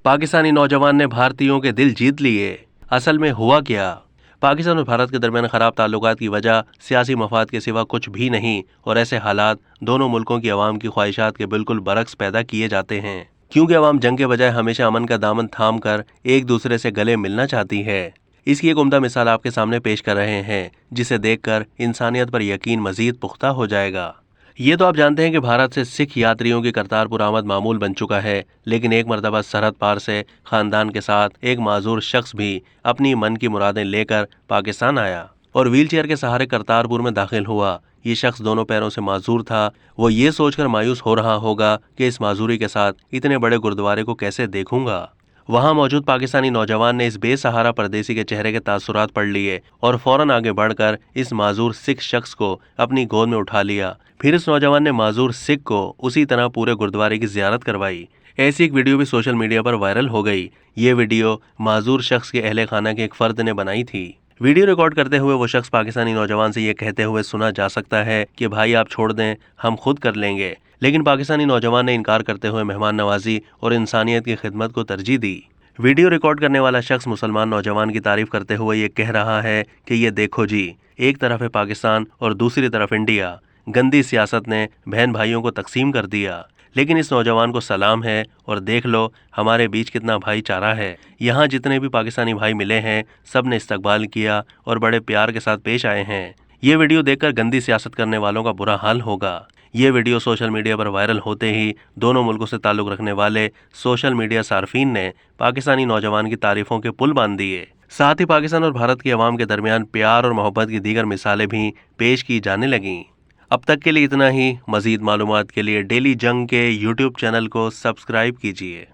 पाकिस्तानी नौजवान ने भारतीयों के दिल जीत लिए। असल में हुआ क्या? पाकिस्तान और भारत के दरमियान खराब ताल्लुकात की वजह सियासी मफाद के सिवा कुछ भी नहीं, और ऐसे हालात दोनों मुल्कों की अवाम की ख्वाहिशात के बिल्कुल बरक्स पैदा किए जाते हैं, क्योंकि अवाम जंग के बजाय हमेशा अमन का दामन थाम कर एक दूसरे से गले मिलना चाहती है। इसकी एक उम्दा मिसाल आपके सामने पेश कर रहे हैं, जिसे देखकर इंसानियत पर यकीन मजीद पुख्ता हो जाएगा। ये तो आप जानते हैं कि भारत से सिख यात्रियों की करतारपुर आमद मामूल बन चुका है, लेकिन एक मरतबा सरहद पार से खानदान के साथ एक माजूर शख्स भी अपनी मन की मुरादें लेकर पाकिस्तान आया और व्हीलचेयर के सहारे करतारपुर में दाखिल हुआ। ये शख्स दोनों पैरों से माजूर था। वो ये सोचकर मायूस हो रहा होगा कि इस माजूरी के साथ इतने बड़े गुरुद्वारे को कैसे देखूंगा। वहां मौजूद पाकिस्तानी नौजवान ने इस बेसहारा परदेसी के चेहरे के तासुरात पढ़ लिए और फौरन आगे बढ़कर इस माजूर सिख शख्स को अपनी गोद में उठा लिया। फिर इस नौजवान ने माजूर सिख को उसी तरह पूरे गुरुद्वारे की जियारत करवाई। ऐसी एक वीडियो भी सोशल मीडिया पर वायरल हो गई। ये वीडियो माजूर शख्स के अहले खाना के एक फर्द ने बनाई थी। वीडियो रिकॉर्ड करते हुए वो शख्स पाकिस्तानी नौजवान से ये कहते हुए सुना जा सकता है कि भाई आप छोड़ दें, हम खुद कर लेंगे, लेकिन पाकिस्तानी नौजवान ने इनकार करते हुए मेहमान नवाजी और इंसानियत की खिदमत को तरजीह दी। वीडियो रिकॉर्ड करने वाला शख्स मुसलमान नौजवान की तारीफ करते हुए ये कह रहा है कि ये देखो जी, एक तरफ है पाकिस्तान और दूसरी तरफ इंडिया। गंदी सियासत ने बहन भाइयों को तकसीम कर दिया, लेकिन इस नौजवान को सलाम है और देख लो हमारे बीच कितना भाईचारा है। यहाँ जितने भी पाकिस्तानी भाई मिले हैं, सब ने इस्तकबाल किया और बड़े प्यार के साथ पेश आए हैं। ये वीडियो देखकर गंदी सियासत करने वालों का बुरा हाल होगा। ये वीडियो सोशल मीडिया पर वायरल होते ही दोनों मुल्कों से ताल्लुक़ रखने वाले सोशल मीडिया सार्फिन ने पाकिस्तानी नौजवान की तारीफों के पुल बांध दिए। साथ ही पाकिस्तान और भारत की आवाम के दरमियान प्यार और मोहब्बत की दीगर मिसालें भी पेश की जाने लगीं। अब तक के लिए इतना ही। मजीद मालूमात के लिए डेली जंग के यूट्यूब चैनल को सब्सक्राइब कीजिए।